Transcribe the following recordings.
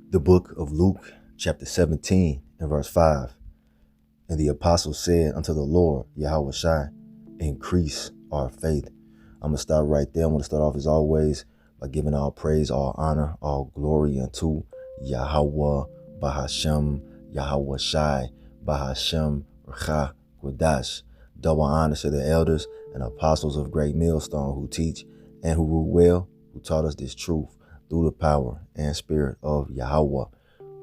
The book of Luke, chapter 17 and verse 5. And the apostle said unto the Lord, YAHAWASHI, increase our faith. I'm going to start right there. I'm going to start off as always by giving all praise, all honor, all glory unto YAHAWAH, bahasham, YAHAWASHI, bahasham, Qudash. Double honor to the elders and apostles of Great Millstone who teach and who rule well, who taught us this truth through the power and spirit of YAHAWAH,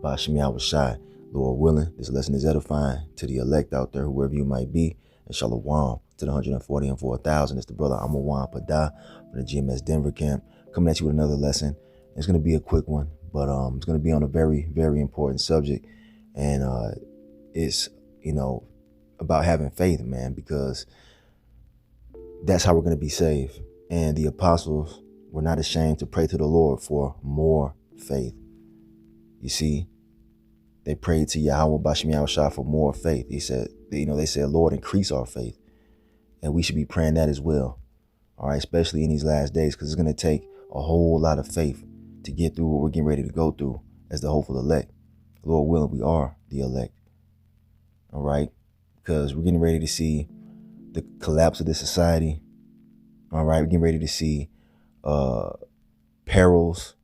bahasham YAHAWASHI. Lord willing, this lesson is edifying to the elect out there, whoever you might be. And shalom to the 140 and 4,000. It's the brother Amawan Padah from the GMS Denver camp, coming at you with another lesson. It's going to be a quick one, but it's going to be on a very, very important subject. And it's, about having faith, man, because that's how we're going to be saved. And the apostles were not ashamed to pray to the Lord for more faith. You see, they prayed to Yahweh bahasham YAHAWASHI for more faith. He said, they said, Lord, increase our faith. And we should be praying that as well. All right, especially in these last days, because it's going to take a whole lot of faith to get through what we're getting ready to go through as the hopeful elect. Lord willing, we are the elect. All right, because we're getting ready to see the collapse of this society. All right, we're getting ready to see perils.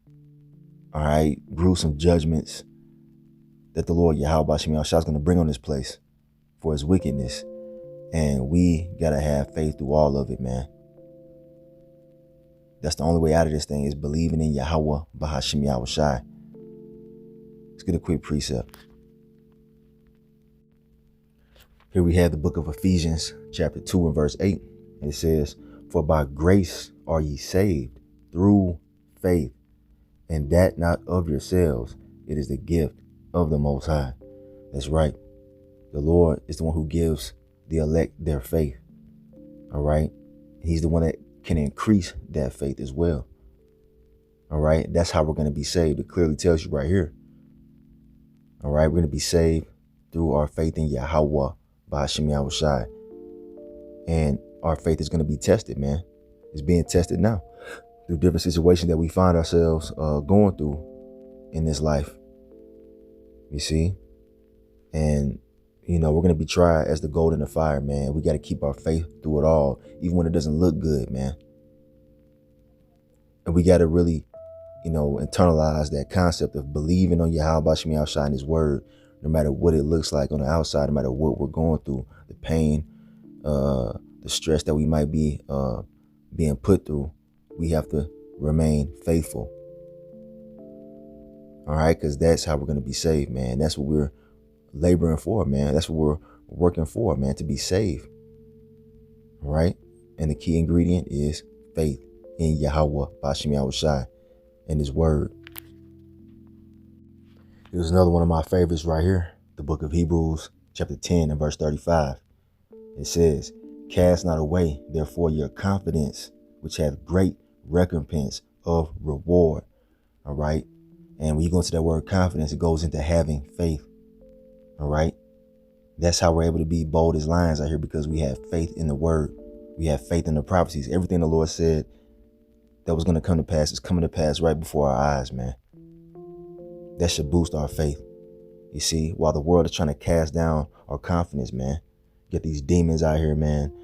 All right, gruesome judgments that the Lord Yahweh bahasham YAHAWASHI is going to bring on this place for his wickedness. And we got to have faith through all of it, man. That's the only way out of this thing, is believing in Yahweh bahasham YAHAWASHI. Let's get a quick precept. Here we have the book of Ephesians, chapter 2 and verse 8. And it says, for by grace are ye saved through faith, and that not of yourselves. It is the gift of the Most High. That's right. The Lord is the one who gives the elect their faith. All right. He's the one that can increase that faith as well. All right. That's how we're going to be saved. It clearly tells you right here. All right. We're going to be saved through our faith in Yahweh bahasham YAHAWASHI. And our faith is going to be tested, man. It's being tested now through different situations that we find ourselves going through in this life. You see? And, we're going to be tried as the gold in the fire, man. We got to keep our faith through it all, even when it doesn't look good, man. And we got to really, internalize that concept of believing on Yahweh bahasham YAHAWASHI and his word, no matter what it looks like on the outside, no matter what we're going through, the pain, the stress that we might be being put through. We have to remain faithful. All right, because that's how we're going to be saved, man. That's what we're laboring for, man. That's what we're working for, man, to be saved. All right. And the key ingredient is faith in Yahweh bahasham YAHAWASHI and his word. Here's another one of my favorites right here. The book of Hebrews, chapter 10 and verse 35. It says, cast not away, therefore, your confidence, which hath great recompense of reward. All right. And when you go into that word confidence, it goes into having faith. All right. That's how we're able to be bold as lions out here, because we have faith in the word. We have faith in the prophecies. Everything the Lord said that was going to come to pass is coming to pass right before our eyes, man. That should boost our faith. You see, while the world is trying to cast down our confidence, man. Get these demons out here, man.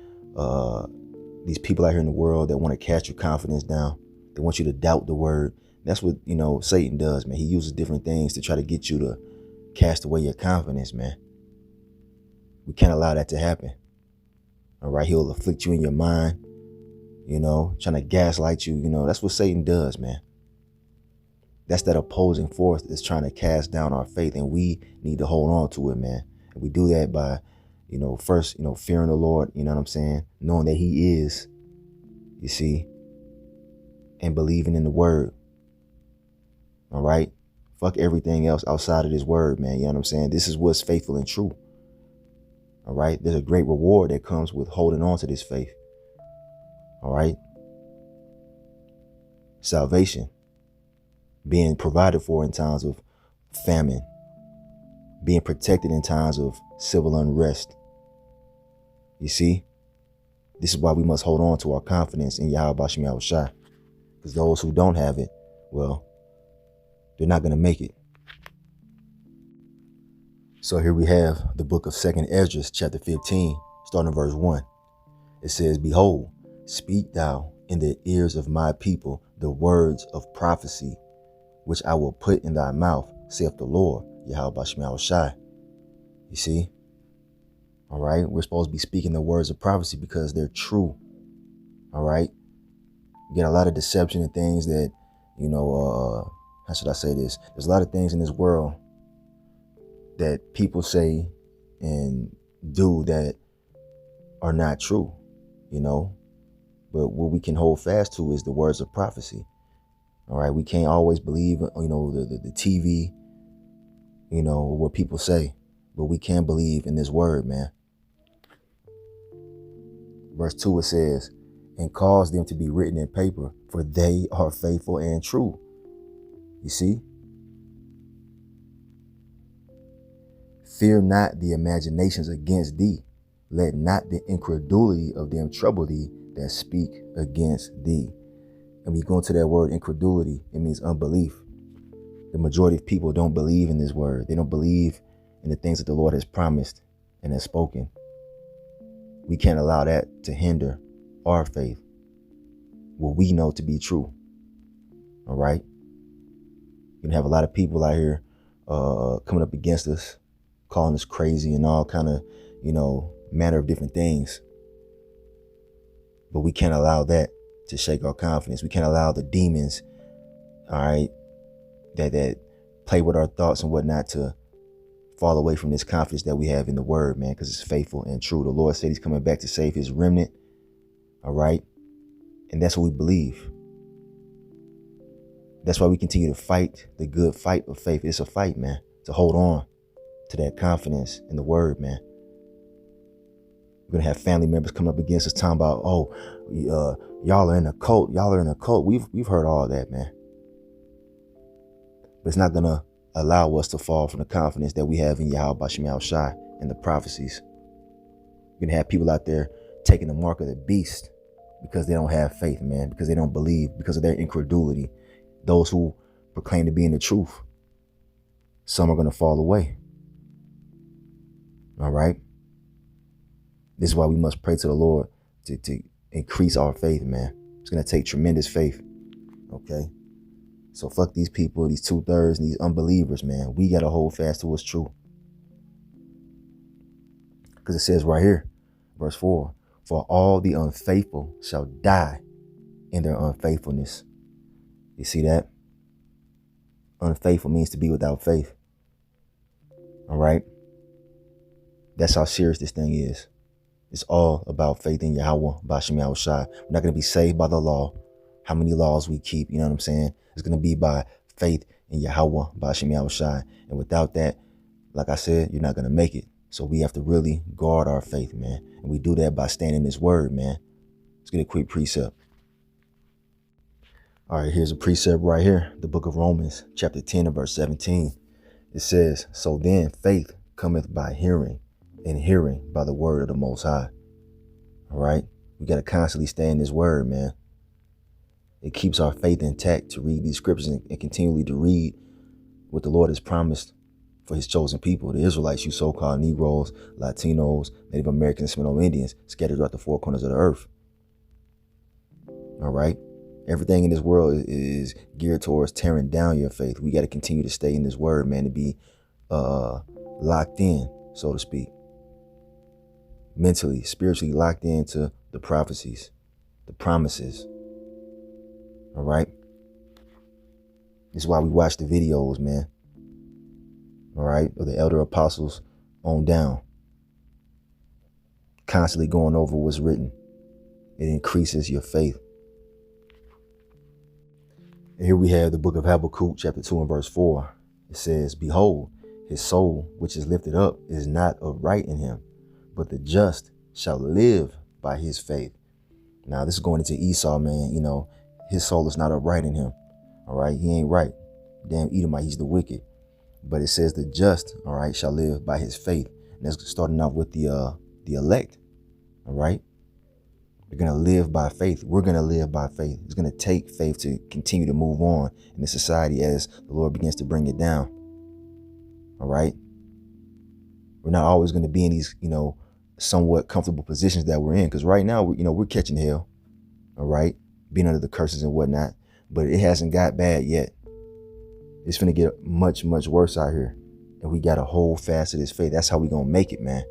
These people out here in the world that want to cast your confidence down. They want you to doubt the word. That's what, Satan does, man. He uses different things to try to get you to cast away your confidence, man. We can't allow that to happen. All right. He'll afflict you in your mind, trying to gaslight you. That's what Satan does, man. That's that opposing force that's trying to cast down our faith. And we need to hold on to it, man. And we do that by, first, fearing the Lord, you know what I'm saying? Knowing that he is, you see, and believing in the word. All right. Fuck everything else outside of this word, man. You know what I'm saying? This is what's faithful and true. All right. There's a great reward that comes with holding on to this faith. All right. Salvation. Being provided for in times of famine. Being protected in times of civil unrest. You see? This is why we must hold on to our confidence in Yahweh bahasham YAHAWASHI. Because those who don't have it, well, they're not going to make it. So here we have the book of 2nd Ezra, chapter 15, starting verse 1. It says, Behold, speak thou in the ears of my people the words of prophecy, which I will put in thy mouth, saith the Lord, YAHAWASHI. You see? All right. We're supposed to be speaking the words of prophecy because they're true. All right. You get a lot of deception and things that, how should I say this? There's a lot of things in this world that people say and do that are not true, but what we can hold fast to is the words of prophecy. All right. We can't always believe, the TV, what people say, but we can believe in this word, man. Verse 2, it says, and cause them to be written in paper, for they are faithful and true. You see? Fear not the imaginations against thee. Let not the incredulity of them trouble thee that speak against thee. And we go into that word incredulity, it means unbelief. The majority of people don't believe in this word. They don't believe in the things that the Lord has promised and has spoken. We can't allow that to hinder our faith, what we know to be true. All right. You can have a lot of people out here coming up against us, calling us crazy and all kind of, manner of different things. But we can't allow that to shake our confidence. We can't allow the demons, all right, that play with our thoughts and whatnot to fall away from this confidence that we have in the word, man, because it's faithful and true. The Lord said he's coming back to save his remnant. All right. And that's what we believe. That's why we continue to fight the good fight of faith. It's a fight, man, to hold on to that confidence in the word, man. We're going to have family members come up against us talking about, y'all are in a cult. Y'all are in a cult. We've heard all that, man. But it's not going to allow us to fall from the confidence that we have in YAHAWASHI and the prophecies. You're going to have people out there taking the mark of the beast because they don't have faith, man, because they don't believe, because of their incredulity. Those who proclaim to be in the truth, some are going to fall away. All right. This is why we must pray to the Lord to increase our faith, man. It's going to take tremendous faith. Okay. So fuck these people, these 2/3, and these unbelievers, man. We got to hold fast to what's true. Because it says right here, verse 4, for all the unfaithful shall die in their unfaithfulness. You see that? Unfaithful means to be without faith. All right. That's how serious this thing is. It's all about faith in Yahawah, bahasham Yahawashi. We're not going to be saved by the law, how many laws we keep. You know what I'm saying? It's going to be by faith in Yahawah, bahasham Yahawashi. And without that, like I said, you're not going to make it. So we have to really guard our faith, man. And we do that by standing in this word, man. Let's get a quick precept. All right, here's a precept right here. The book of Romans, chapter 10 and verse 17. It says, so then faith cometh by hearing, and hearing by the word of the Most High. All right. We got to constantly stay in this word, man. It keeps our faith intact to read these scriptures and continually to read what the Lord has promised for his chosen people, the Israelites, you so-called Negroes, Latinos, Native Americans, Seminole Indians, scattered throughout the four corners of the earth. All right. Everything in this world is geared towards tearing down your faith. We got to continue to stay in this word, man, to be locked in, so to speak. Mentally, spiritually locked into the prophecies, the promises. All right. This is why we watch the videos, man. All right. Of the elder apostles on down. Constantly going over what's written. It increases your faith. And here we have the book of Habakkuk, chapter 2 and verse 4. It says, behold, his soul, which is lifted up, is not upright in him, but the just shall live by his faith. Now, this is going into Esau, man. His soul is not upright in him. All right. He ain't right. Damn Edomite. He's the wicked. But it says the just, all right, shall live by his faith. And that's starting off with the elect. All right. They're going to live by faith. We're going to live by faith. It's going to take faith to continue to move on in the society as the Lord begins to bring it down. All right. We're not always going to be in these, somewhat comfortable positions that we're in. Because right now, we're catching hell, all right, being under the curses and whatnot. But it hasn't got bad yet. It's going to get much, much worse out here. And we got to hold fast to this faith. That's how we going to make it, man.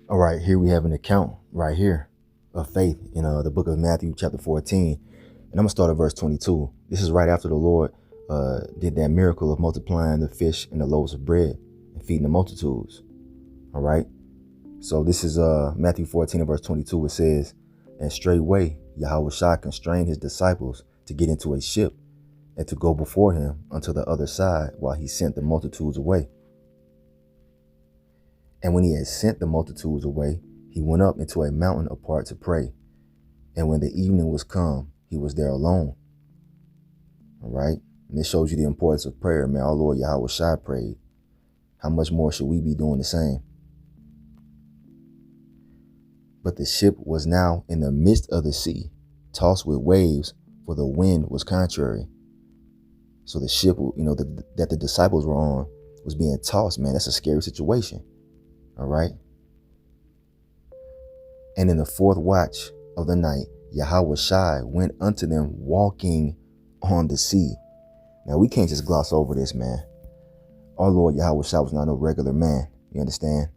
All right, here we have an account right here of faith in the book of Matthew, chapter 14. And I'm going to start at verse 22. This is right after the Lord did that miracle of multiplying the fish and the loaves of bread and feeding the multitudes. All right. So this is Matthew 14 and verse 22. It says, and straightway YAHAWASHI constrained his disciples to get into a ship and to go before him unto the other side while he sent the multitudes away. And when he had sent the multitudes away, he went up into a mountain apart to pray. And when the evening was come, he was there alone. All right. And this shows you the importance of prayer, man. Our Lord YAHAWASHI prayed. How much more should we be doing the same? But the ship was now in the midst of the sea, tossed with waves, for the wind was contrary. So the ship, that the disciples were on was being tossed, man. That's a scary situation. All right. And in the fourth watch of the night, YAHAWASHI went unto them walking on the sea. Now, we can't just gloss over this, man. Our Lord YAHAWASHI was not no regular man. You understand?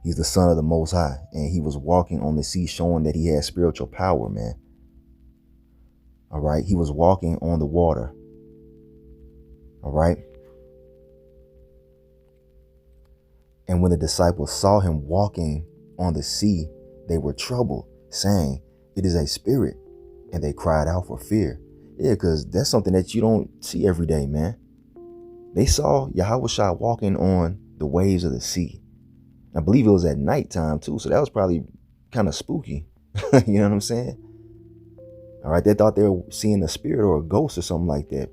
He's the Son of the Most High, and he was walking on the sea, showing that he had spiritual power, man. All right. He was walking on the water. All right. And when the disciples saw him walking on the sea, they were troubled, saying, it is a spirit. And they cried out for fear. Yeah, because that's something that you don't see every day, man. They saw YAHAWASHI walking on the waves of the sea. I believe it was at nighttime too. So that was probably kind of spooky. You know what I'm saying? All right. They thought they were seeing a spirit or a ghost or something like that.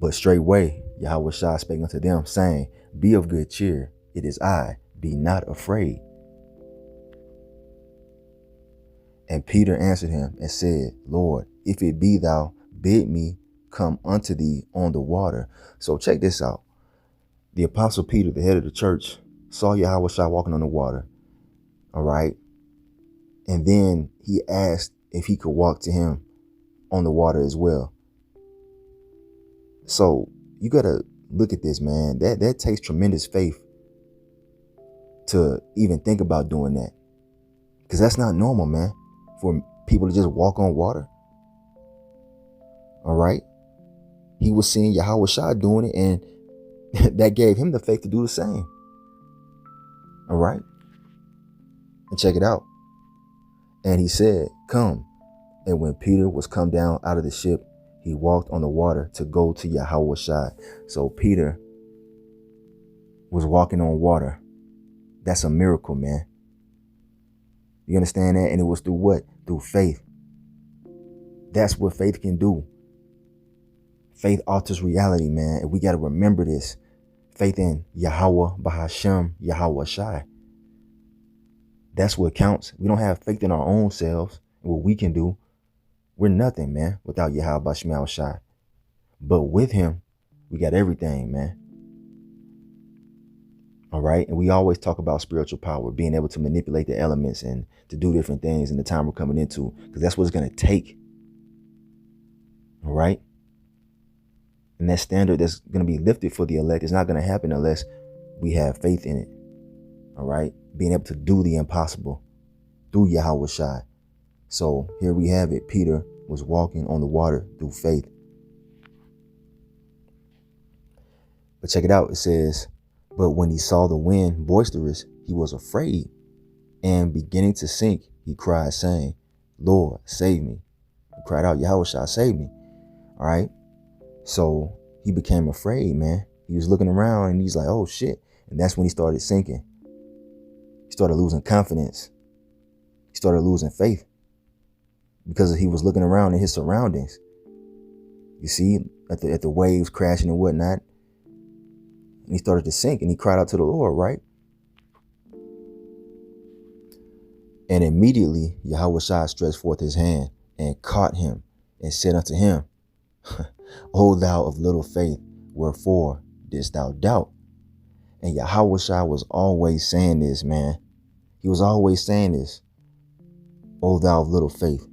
But straightway YAHAWASHI spake unto them, saying, be of good cheer. It is I. Be not afraid. And Peter answered him and said, Lord, if it be thou, bid me come unto thee on the water. So check this out. The apostle Peter, the head of the church, saw YAHAWASHI walking on the water. All right. And then he asked if he could walk to him on the water as well. So you got to look at this, man. That takes tremendous faith to even think about doing that. Because that's not normal, man, for people to just walk on water. All right. He was seeing YAHAWASHI doing it, and that gave him the faith to do the same. All right. And check it out. And he said, come. And when Peter was come down out of the ship, he walked on the water to go to YAHAWASHI. So Peter was walking on water. That's a miracle, man. You understand that? And it was through what? Through faith. That's what faith can do. Faith alters reality, man. And we got to remember this. Faith in Yahawah, bahasham, YAHAWASHI. That's what counts. We don't have faith in our own selves and what we can do. We're nothing, man, without YAHAWASHI. But with him, we got everything, man. All right. And we always talk about spiritual power, being able to manipulate the elements and to do different things in the time we're coming into, because that's what it's going to take. All right. And that standard that's going to be lifted for the elect is not going to happen unless we have faith in it. All right. Being able to do the impossible through YAHAWASHI. So here we have it. Peter was walking on the water through faith. But check it out. It says, but when he saw the wind boisterous, he was afraid, and beginning to sink, he cried, saying, Lord, save me. He cried out, YAHAWASHI, save me. All right. So he became afraid, man. He was looking around and he's like, oh shit. And that's when he started sinking. He started losing confidence. He started losing faith because he was looking around in his surroundings. You see, at the waves crashing and whatnot. And he started to sink and he cried out to the Lord, right? And immediately YAHAWASHI stretched forth his hand and caught him and said unto him, O thou of little faith, wherefore didst thou doubt? And Yahawah was always saying this, man. He was always saying this. O thou of little faith.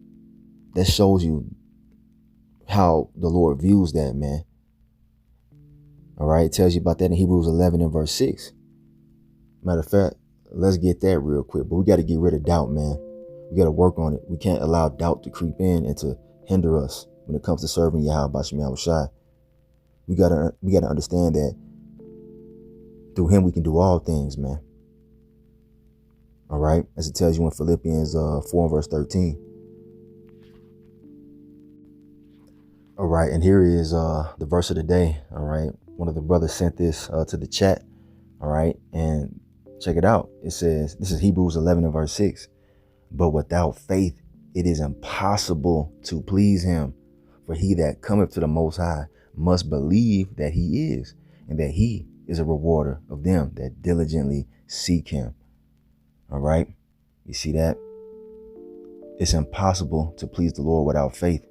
That shows you how the Lord views that, man. All right. It tells you about that in Hebrews 11 and verse 6. Matter of fact, let's get that real quick. But we got to get rid of doubt, man. We got to work on it. We can't allow doubt to creep in and to hinder us when it comes to serving YAHAWASHI. We gotta understand that through him we can do all things, man. All right, as it tells you in Philippians 4 and verse 13. All right, and here is the verse of the day. All right, one of the brothers sent this to the chat. All right, and check it out. It says, this is Hebrews 11 and verse 6. But without faith, it is impossible to please him. For he that cometh to the Most High must believe that he is, and that he is a rewarder of them that diligently seek him. All right. You see that? It's impossible to please the Lord without faith,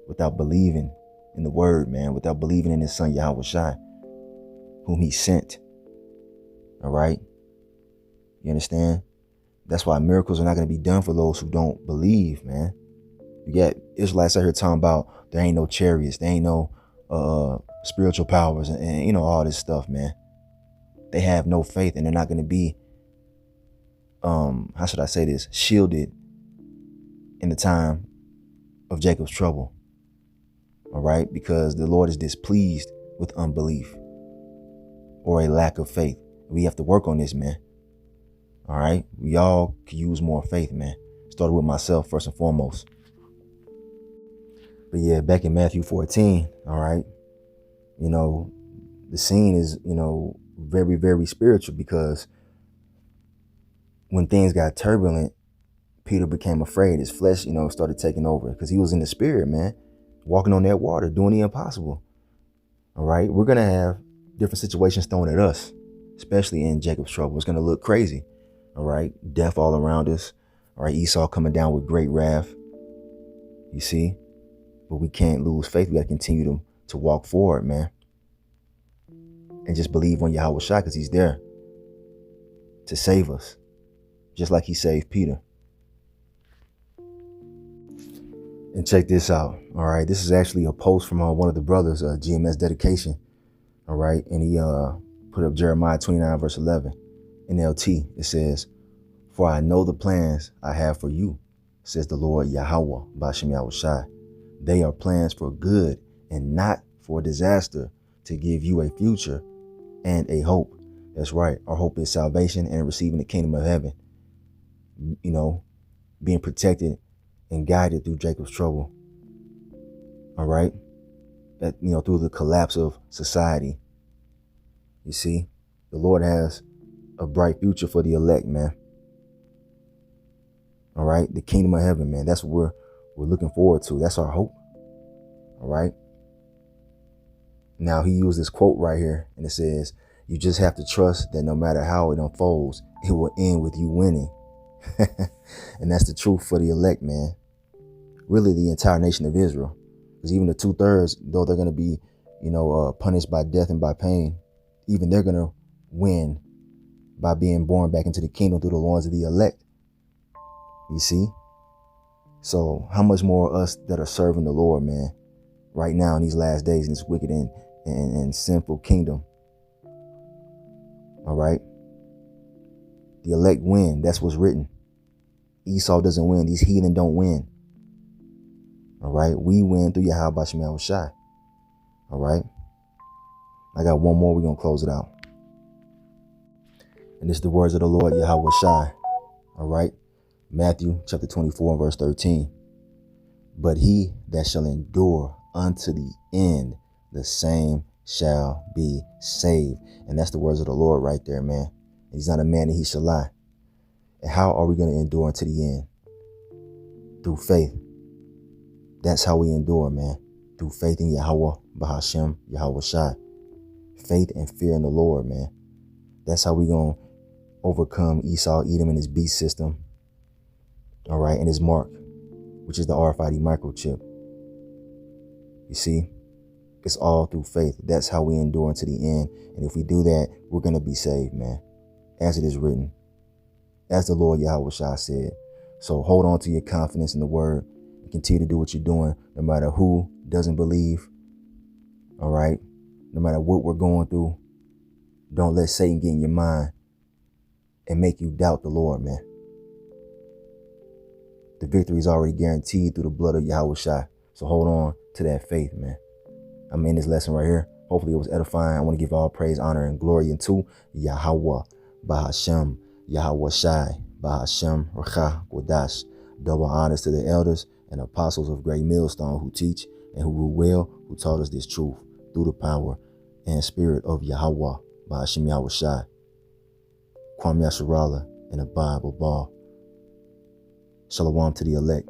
without believing in the word, man, without believing in his son, YAHAWASHI, whom he sent. All right. You understand? That's why miracles are not going to be done for those who don't believe, man. You got Israelites out here talking about there ain't no chariots, there ain't no spiritual powers and you know, all this stuff, man. They have no faith and they're not going to be, how should I say this, shielded in the time of Jacob's trouble. All right, because the Lord is displeased with unbelief or a lack of faith. We have to work on this, man. All right, we all could use more faith, man. Started with myself first and foremost. But yeah, back in Matthew 14, all right, you know, the scene is, you know, very, very spiritual, because when things got turbulent, Peter became afraid. His flesh, you know, started taking over because he was in the spirit, man, walking on that water, doing the impossible. All right, we're going to have different situations thrown at us, especially in Jacob's trouble. It's going to look crazy. All right, death all around us. All right, Esau coming down with great wrath. You see, but we can't lose faith. We got to continue to walk forward, man. And just believe on YAHAWASHI, because he's there to save us, just like he saved Peter. And check this out. All right, this is actually a post from one of the brothers, GMS Dedication. All right, and he put up Jeremiah 29 verse 11. NLT, it says, "For I know the plans I have for you, says the Lord YAHAWAH, bahasham YAHAWASHI. They are plans for good and not for disaster, to give you a future and a hope." That's right. Our hope is salvation and receiving the kingdom of heaven. You know, being protected and guided through Jacob's trouble. All right. That, you know, through the collapse of society. You see, the Lord has a bright future for the elect, man. All right. The kingdom of heaven, man. That's what we're looking forward to. That's our hope. All right. Now he used this quote right here, and it says, "You just have to trust that no matter how it unfolds, it will end with you winning." And that's the truth for the elect, man. Really, the entire nation of Israel. Because even the 2/3, though they're going to be, you know, punished by death and by pain, even they're going to win by being born back into the kingdom through the loins of the elect. You see? So how much more us that are serving the Lord, man, right now in these last days in this wicked and sinful kingdom. All right. The elect win. That's what's written. Esau doesn't win. These heathen don't win. All right. We win through YAHAWASHI. All right. I got one more. We're going to close it out. And it's the words of the Lord YAHAWASHI. All right. Matthew chapter 24 and verse 13. "But he that shall endure unto the end, the same shall be saved." And that's the words of the Lord right there, man. He's not a man that he shall lie. And how are we going to endure unto the end? Through faith. That's how we endure, man. Through faith in Yahawah, bahasham YAHAWASHI. Faith and fear in the Lord, man. That's how we going to overcome Esau, Edom, and his beast system. All right, and his mark, which is the RFID microchip. You see? It's all through faith. That's how we endure unto the end. And if we do that, we're going to be saved, man. As it is written, as the Lord YAHAWASHI said. So hold on to your confidence in the word and continue to do what you're doing, no matter who doesn't believe. All right. No matter what we're going through, don't let Satan get in your mind and make you doubt the Lord, man. The victory is already guaranteed through the blood of YAHAWASHI. So hold on to that faith, man. I'm in this lesson right here. Hopefully it was edifying. I want to give all praise, honor, and glory unto YAHAWAH, bahasham, YAHAWASHI, bahasham, Rakha, Gwadash. Double honors to the elders and apostles of Great Millstone who teach and who rule well, who taught us this truth through the power and spirit of YAHAWAH, bahasham YAHAWASHI. Kwam Yasharala and Abad Babal. Shalom to the elect.